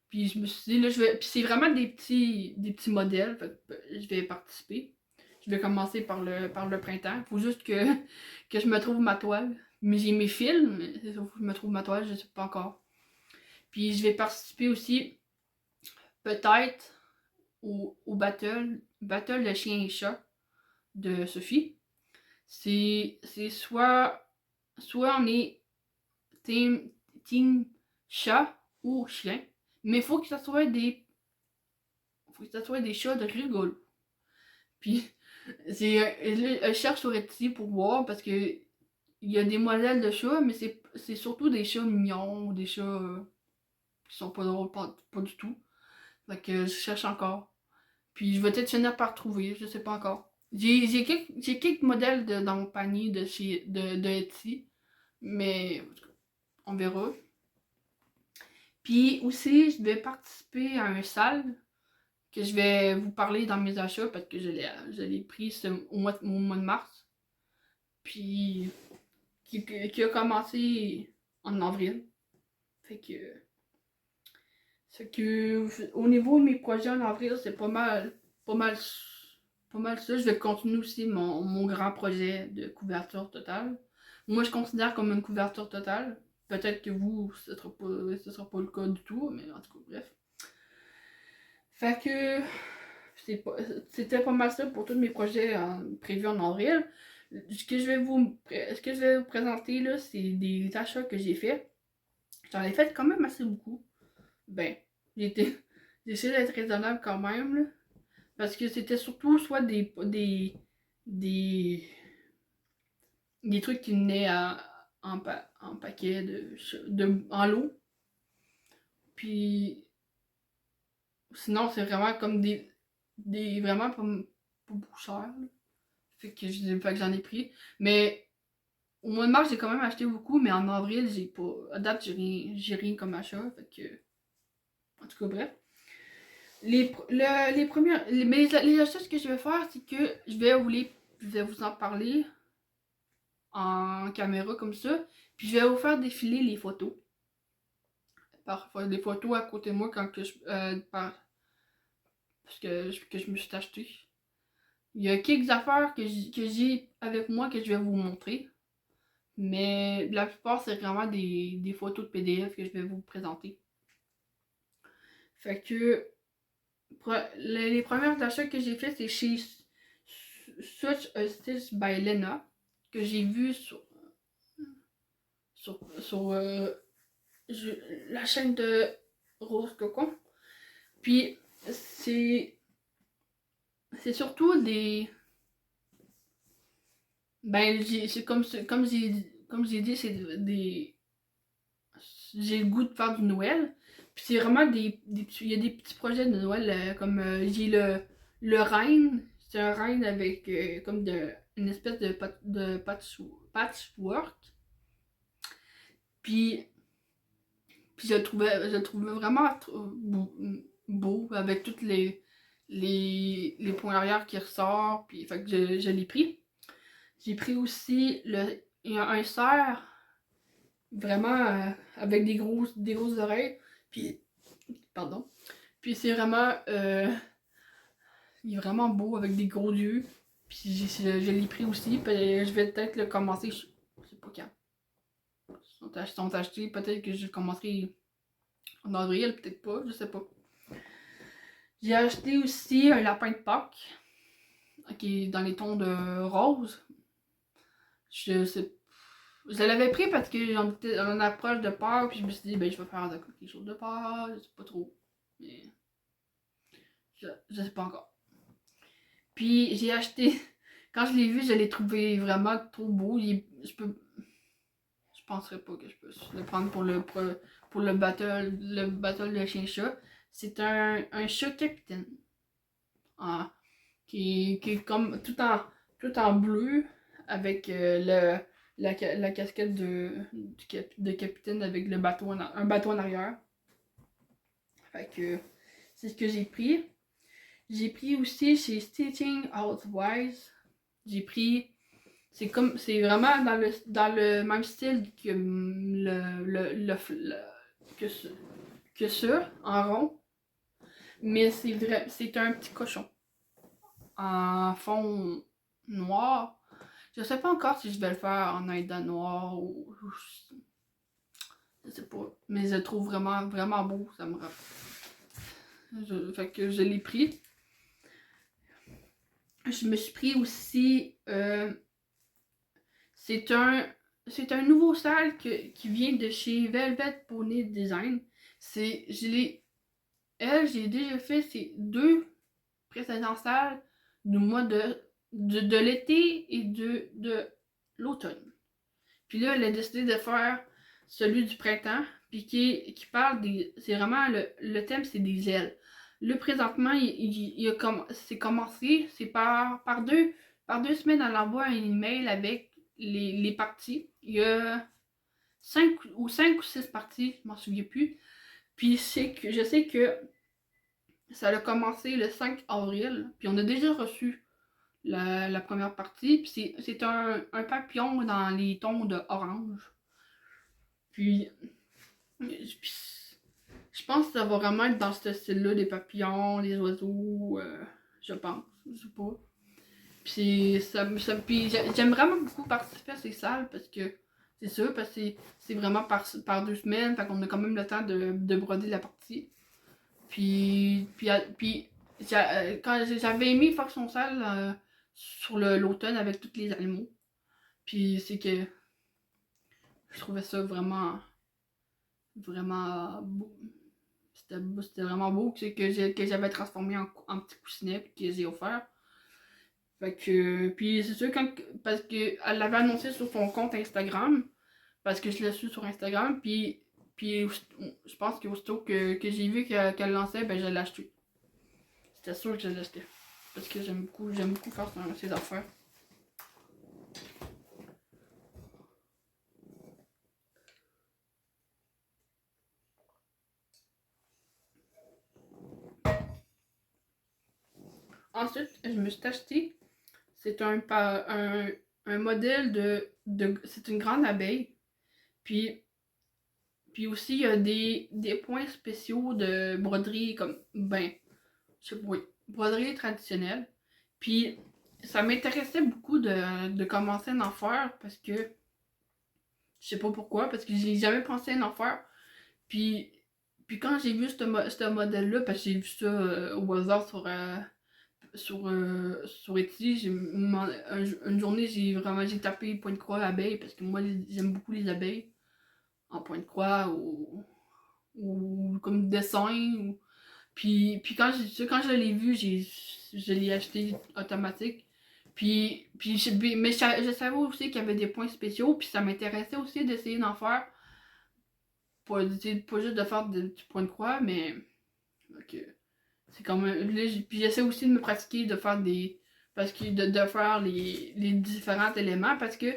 Puis je me suis dit, là, puis c'est vraiment des petits modèles. Fait que je vais participer. Je vais commencer par le printemps. Faut juste que je me trouve ma toile. Mais j'ai mes fils, mais c'est ça, faut que je me trouve ma toile, je sais pas encore. Puis je vais participer aussi, peut-être, au Battle de chien et chat de Sophie. C'est soit on est team, team chat ou chien. Mais il faut que ça soit des chats de rigolo. Puis je cherche sur Etsy pour voir parce que il y a des modèles de chats, mais c'est surtout des chats mignons ou des chats qui sont pas drôles, pas du tout. Fait que je cherche encore. Puis je vais peut-être finir par trouver, je sais pas encore. J'ai quelques modèles dans mon panier de Etsy, mais on verra. Puis aussi, je vais participer à un salle que je vais vous parler dans mes achats parce que je l'ai pris au mois de mars. Puis qui a commencé en avril. Fait que, au niveau de mes projets en avril, c'est pas mal, pas mal ça. Je vais continuer aussi mon grand projet de couverture totale. Moi, je considère comme une couverture totale. Peut-être que vous, ce sera pas le cas du tout, mais en tout cas, bref. Fait que c'était pas mal ça pour tous mes projets prévus en avril. Ce que je vais vous présenter là, c'est des achats que j'ai faits. J'en ai fait quand même assez beaucoup. Ben, j'ai essayé d'être raisonnable quand même, là, parce que c'était surtout soit des, des trucs qui venaient en paquet en lot. Puis sinon, c'est vraiment comme des vraiment pas beaucoup cher, là. Fait que j'en ai pris. Mais au mois de mars, j'ai quand même acheté beaucoup, mais en avril, j'ai pas. À date, j'ai rien comme achat. Fait que. En tout cas, bref. Les premières. Les achats que je vais faire, c'est que je vais vous en parler en caméra comme ça. Puis je vais vous faire défiler les photos. Parfois, des photos à côté de moi quand que parce que je me suis acheté. Il y a quelques affaires que j'ai avec moi que je vais vous montrer. Mais la plupart, c'est vraiment des photos de PDF que je vais vous présenter. Fait que les premiers achats que j'ai fait, c'est chez Such a Stitch by Lena, que j'ai vu sur la chaîne de Rose Cocon. Puis c'est surtout des. Ben, c'est comme j'ai dit, c'est des. J'ai le goût de faire du Noël. Puis c'est vraiment il y a des petits projets de Noël, comme j'ai le Reine. C'est un Reine avec comme une espèce de patchwork. Puis, puis je le trouvais vraiment beau avec toutes les points arrière qui ressortent. Puis fait que je l'ai pris. J'ai pris aussi il y a un cerf vraiment avec des grosses oreilles. Puis, pardon. Puis c'est vraiment, il est vraiment beau avec des gros yeux. Puis je l'ai pris aussi. Puis je vais peut-être le commencer, je sais pas quand. Ils sont achetés, peut-être que je commencerai en avril, peut-être pas, je sais pas. J'ai acheté aussi un lapin de Pâques, qui est dans les tons de rose. Je sais. Je l'avais pris parce qu'on était en approche de Pâques, puis je me suis dit, ben je vais faire quelque chose de Pâques, je sais pas trop. Mais je sais pas encore. Puis j'ai acheté, quand je l'ai vu, je l'ai trouvé vraiment trop beau. Je penserais pas que je peux le prendre pour le battle de chien-chat. C'est un chat capitaine. Ah, qui est comme tout en bleu avec la casquette de capitaine avec un bateau en arrière. Fait que c'est ce que j'ai pris. J'ai pris aussi chez Stitching Outwise. J'ai pris. C'est vraiment dans le même style que que ça, en rond. Mais c'est un petit cochon. En fond noir. Je sais pas encore si je vais le faire en aida noir ou. Je sais pas. Mais je le trouve vraiment, vraiment beau. Ça me fait que je l'ai pris. Je me suis pris aussi. C'est un nouveau salle qui vient de chez Velvet Pony Design. J'ai déjà fait ces deux précédentes salles du mois de l'été et de l'automne. Puis là, elle a décidé de faire celui du printemps, puis qui parle des. C'est vraiment le thème, c'est des ailes. Là, présentement, c'est commencé, c'est par deux semaines, elle envoie un email avec les parties. Il y a 5 ou 6 parties, je m'en souviens plus. Puis je sais que ça a commencé le 5 avril, puis on a déjà reçu la première partie, puis c'est un papillon dans les tons de orange. Puis, je pense que ça va vraiment être dans ce style-là, des papillons, des oiseaux, je pense, je sais pas. Puis, puis j'aime vraiment beaucoup participer à ces salles parce que c'est ça, parce que c'est vraiment par 2 semaines, fait qu'on a quand même le temps de broder la partie. Puis quand j'avais aimé faire son salle sur l'automne avec tous les animaux. Puis c'est que je trouvais ça vraiment, vraiment beau. C'était vraiment beau que j'avais transformé en petit coussinet puis que j'ai offert. Fait que, puis c'est sûr, parce qu'elle l'avait annoncé sur son compte Instagram, parce que je l'ai su sur Instagram, puis je pense qu'aussitôt que j'ai vu qu'elle lançait, ben je l'ai acheté. C'était sûr que je l'achetais. Parce que j'aime beaucoup faire ces affaires. Ensuite, je me suis acheté, c'est un modèle c'est une grande abeille. Puis, puis aussi, il y a des points spéciaux de broderie, comme, ben, je sais pas, oui, broderie traditionnelle. Puis, ça m'intéressait beaucoup de commencer à en faire parce que sais pas pourquoi, parce que j'ai jamais pensé à en faire. Puis, puis quand j'ai vu ce modèle-là, parce que j'ai vu ça au hasard sur Etsy, une journée, j'ai tapé point de croix abeille, parce que moi, j'aime beaucoup les abeilles, en point de croix, ou comme dessin, puis quand je l'ai vu, je l'ai acheté automatique. Mais je savais aussi qu'il y avait des points spéciaux, puis ça m'intéressait aussi d'essayer d'en faire. Pas juste de faire du point de croix, mais ok, c'est quand même. Puis j'essaie aussi de me pratiquer de faire des. Parce que de faire les différents éléments, parce que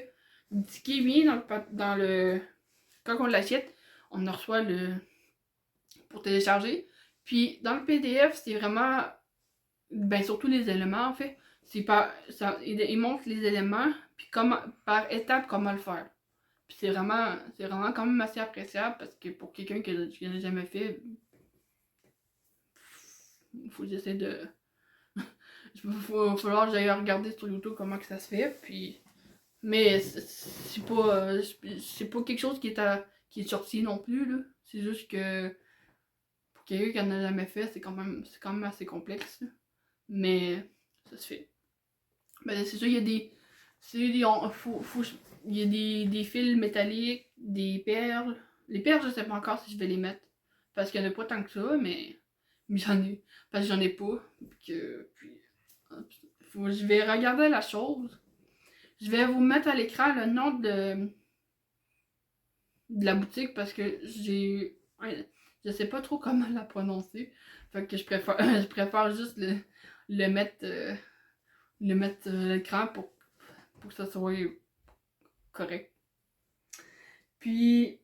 ce qui est bien dans le. Quand on l'achète, on en reçoit le. Pour télécharger. Puis dans le PDF, c'est vraiment. Ben, surtout les éléments, en fait. Il montre les éléments, puis par étape, comment le faire. Puis c'est vraiment quand même assez appréciable parce que pour quelqu'un qui n'a jamais fait, il faut que j'essaie de. Il va falloir que j'aille regarder sur YouTube comment que ça se fait. Puis. Mais c'est pas quelque chose qui est sorti non plus, là. C'est juste que pour quelqu'un qui en a jamais fait, c'est quand même assez complexe, là. Mais ça se fait. Ben, c'est sûr, il y a des. Il y a des fils métalliques, des perles. Les perles, je sais pas encore si je vais les mettre. Parce qu'il y en a pas tant que ça, mais j'en ai. Parce que j'en ai pas. Je vais regarder la chose. Je vais vous mettre à l'écran le nom de la boutique parce que ouais, je sais pas trop comment la prononcer. Fait que je préfère juste le mettre. À l'écran pour que ça soit correct. Puis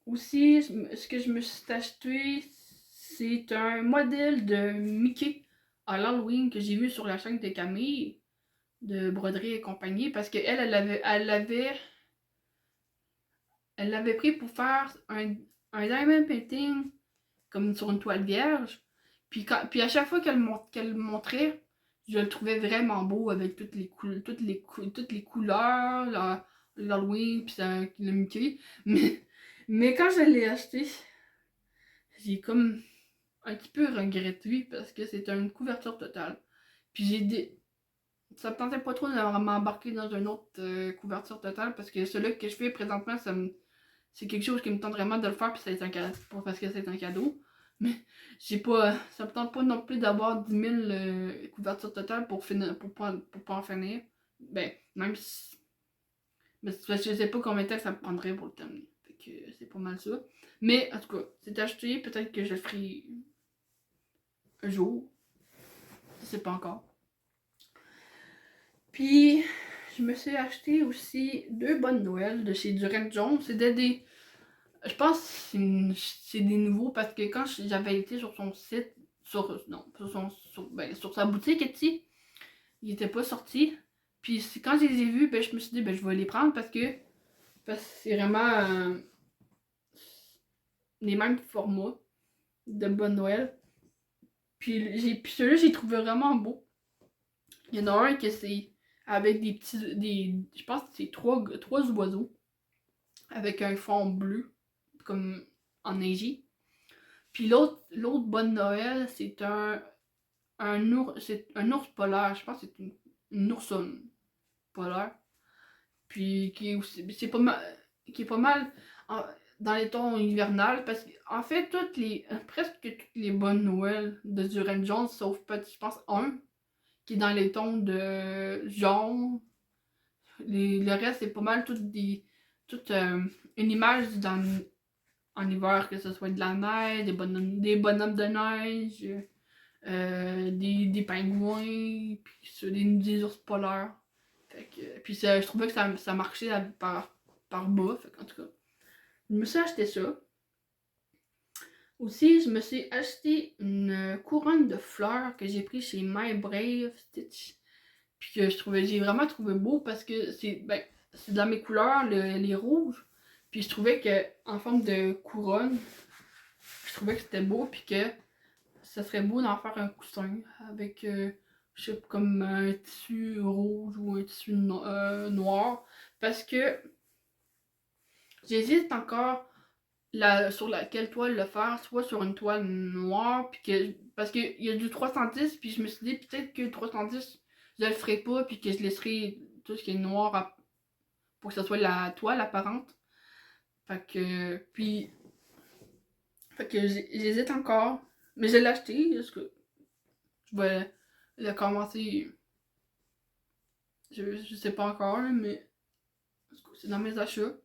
aussi, ce que je me suis acheté, c'est un modèle de Mickey à l'Halloween que j'ai vu sur la chaîne de Camille de Broderie et compagnie parce qu'elle, elle l'avait pris pour faire un diamond painting comme sur une toile vierge. Puis à chaque fois qu'elle montrait, je le trouvais vraiment beau avec toutes les couleurs, l'Halloween, puis le Mickey. Mais quand je l'ai acheté, j'ai comme un petit peu regretté parce que c'est une couverture totale. Puis ça me tentait pas trop de m'embarquer dans une autre couverture totale parce que celui que je fais présentement, c'est quelque chose qui me tente vraiment de le faire, puis c'est un cadeau, pas parce que c'est un cadeau. Mais ça me tente pas non plus d'avoir 10 000 couvertures totales pour pas en finir. Ben, même si. Mais je sais pas combien de temps ça me prendrait pour le terminer. Fait que c'est pas mal ça. Mais en tout cas, c'est acheté, peut-être que je le ferai un jour. Je sais pas encore. Puis, je me suis acheté aussi 2 bonnes Noël de chez Durand Jones. C'était des. Je pense que c'est des nouveaux parce que quand j'avais été sur son site, non, sur sa boutique Etsy, il était pas sorti. Puis quand je les ai vus, ben, je me suis dit, ben, je vais les prendre parce que c'est vraiment les mêmes formats de Bonne Noël. Puis celui-là, j'ai trouvé vraiment beau. Il y en a un que c'est avec je pense que c'est trois oiseaux avec un fond bleu, comme enneigé. Puis l'autre Bonne Noël, c'est un ours polaire. Je pense que c'est une oursonne polaire. Puis c'est pas mal, qui est pas mal dans les tons hivernales. Parce qu'en fait, presque toutes les Bonnes Noël de Durand Jones, sauf peut-être, je pense, un, qui est dans les tons de jaune. Le reste, c'est pas mal toute une image en hiver, que ce soit de la neige, des bonhommes de neige, des pingouins, puis des ours polaires. Puis je trouvais que ça marchait par bas. En tout cas, je me suis acheté ça. Aussi, je me suis acheté une couronne de fleurs que j'ai pris chez My Brave Stitch. Puis que j'ai vraiment trouvé beau parce que c'est dans mes couleurs, les rouges. Puis je trouvais que en forme de couronne, je trouvais que c'était beau. Puis que ça serait beau d'en faire un coussin avec, je sais pas, comme un tissu rouge ou un tissu noir. Parce que j'hésite encore sur laquelle toile le faire, soit sur une toile noire, parce qu'il y a du 310, puis je me suis dit peut-être que 310, je le ferai pas, puis que je laisserai tout ce qui est noir pour que ce soit la toile apparente. Puis, j'hésite encore, mais je l'ai acheté, est-ce que je vais le commencer, je sais pas encore, mais c'est dans mes achats,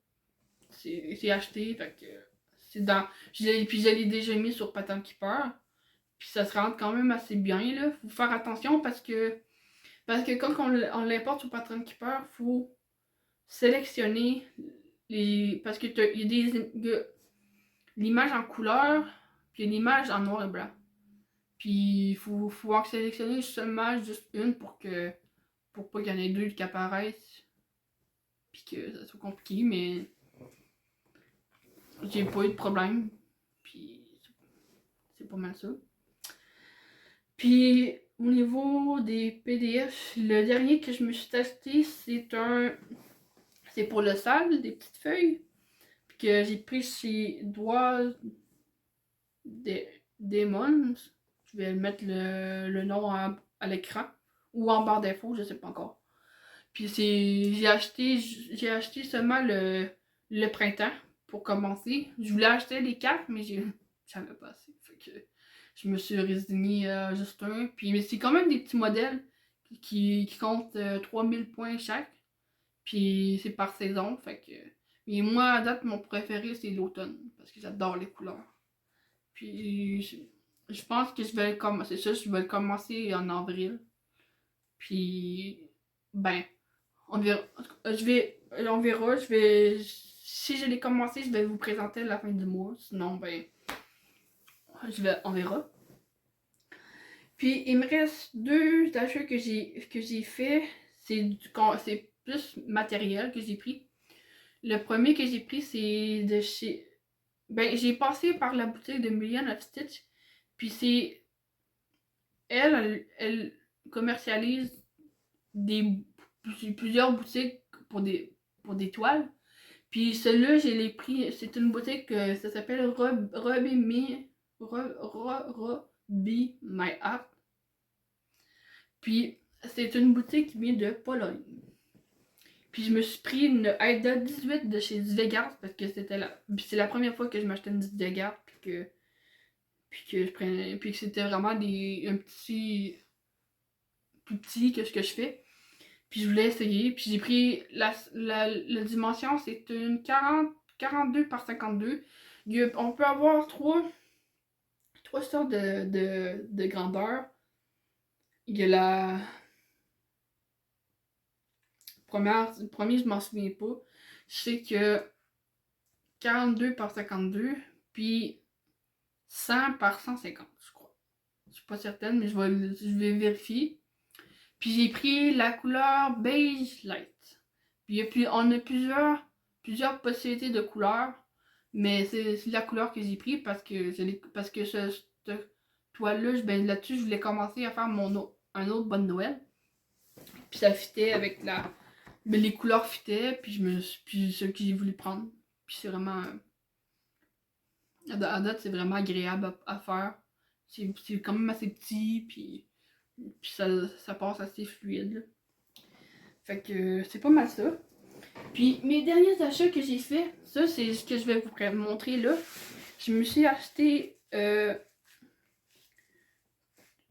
c'est acheté, c'est dans, puis je l'ai déjà mis sur Pattern Keeper. Puis ça se rentre quand même assez bien, là. Faut faire attention parce que quand on l'importe sur Patreon Keeper, faut sélectionner parce que il y a l'image en couleur, puis l'image en noir et blanc. Puis faut en sélectionner seulement juste une pour pas qu'il y en ait deux qui apparaissent. Puis que ça soit compliqué, mais j'ai pas eu de problème. Puis c'est pas mal ça. Puis au niveau des PDF, le dernier que je me suis acheté, c'est pour le sable, des petites feuilles. Puis que j'ai pris chez Doigts Demons. Je vais mettre le nom à l'écran. Ou en barre d'infos, je sais pas encore. Puis j'ai acheté seulement le printemps pour commencer. Je voulais acheter les 4, mais j'avais pas assez. Fait que je me suis résignée à juste un. Puis mais c'est quand même des petits modèles qui comptent 3000 points chaque. Puis c'est par saison. Fait que. Mais moi, à date, mon préféré, c'est l'automne. Parce que j'adore les couleurs. Puis je pense que je vais le commencer. C'est ça, je vais le commencer en avril. Puis ben, on verra. On verra. Si je l'ai commencé, je vais vous présenter à la fin du mois. Sinon, ben, on verra. Puis, il me reste deux achats que j'ai fait. C'est plus matériel que j'ai pris. Le premier que j'ai pris, c'est de chez. Ben, j'ai passé par la boutique de Million of Stitch. Puis, elle commercialise plusieurs boutiques pour des toiles. Puis celui-là, je l'ai pris. C'est une boutique, ça s'appelle Robbie My Art. Puis c'est une boutique qui vient de Pologne. Puis je me suis pris une Aida 18 de chez Dvegard parce que c'est la première fois que je m'achetais une Dvegard puis que c'était vraiment un petit plus petit que ce que je fais. Puis je voulais essayer. Puis j'ai pris la dimension, c'est une 42 par 52. On peut avoir trois sortes de grandeur. Il y a la première, je m'en souviens pas. Je sais que 42 par 52, puis 100 par 150, je crois. Je suis pas certaine, mais je vais vérifier. Puis j'ai pris la couleur beige light. Puis on a plusieurs possibilités de couleurs. Mais c'est la couleur que j'ai pris parce que cette toile-là, ben là-dessus, je voulais commencer à faire un autre bonne Noël. Puis ça fitait avec ben, les couleurs fitaient, puis ce que j'ai voulu prendre. Puis c'est vraiment. À date, c'est vraiment agréable à faire. C'est quand même assez petit, puis ça passe assez fluide. Là. Fait que c'est pas mal ça. Puis mes derniers achats que j'ai fait, ça c'est ce que je vais vous montrer là. Je me suis acheté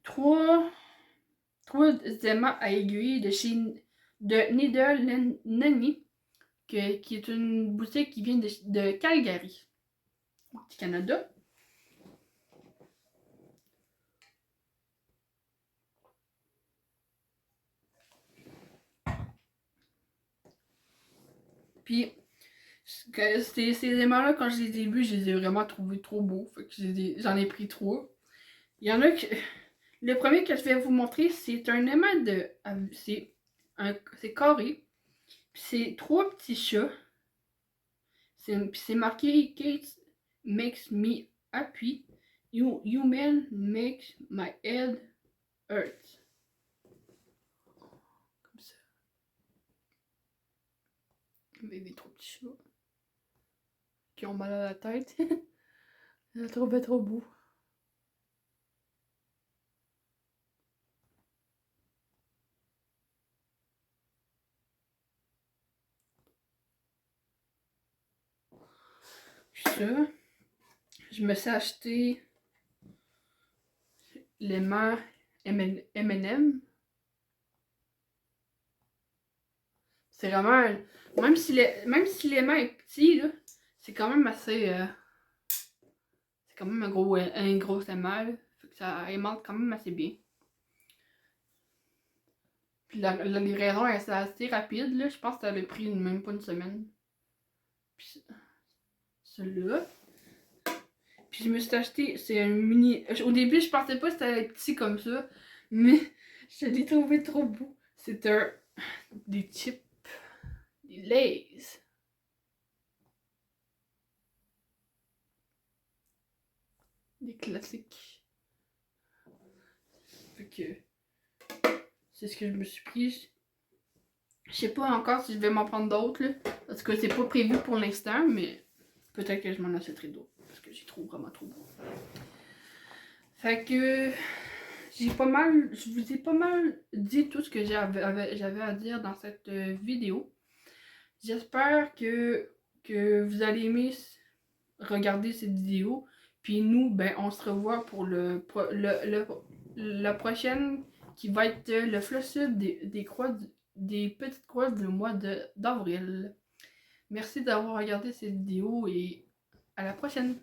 trois aimants à aiguille de Needle Nanny, qui est une boutique qui vient de Calgary, du Canada. Puis ces aimants-là, quand je les ai vus, je les ai vraiment trouvés trop beaux. Fait que j'en ai pris trois. Il y en a que. Le premier que je vais vous montrer, c'est un aimant de. C'est carré. Puis c'est trois petits chats. Puis c'est marqué Kate makes me happy. Human makes my head hurt. Comme ça. Avec des trois petits chats. qui ont mal à la tête. Je le trouvais trop beau. Puis ça, je me suis acheté l'aimant M&M. C'est vraiment... Même si l'aimant est petit, là, c'est quand même assez... c'est quand même un gros aimant, là. Fait que ça aimante quand même assez bien. Puis la livraison est assez rapide, là. Je pense que ça avait pris même pas une semaine. Puis celui-là. Puis je me suis acheté, c'est un mini... Au début, je pensais pas que c'était petit comme ça, mais je l'ai trouvé trop beau. C'est des chips, des Lay's. Des classiques. Fait que c'est ce que je me suis pris. Je sais pas encore si je vais m'en prendre d'autres, là. Parce que c'est pas prévu pour l'instant, mais peut-être que je m'en achèterai d'autres. Parce que j'y trouve vraiment trop beau. Fait que je vous ai pas mal dit tout ce que j'avais à dire dans cette vidéo. J'espère que vous allez aimer regarder cette vidéo. Puis nous, ben, on se revoit pour la prochaine qui va être le flashsub des petites croix du mois d'avril. Merci d'avoir regardé cette vidéo et à la prochaine!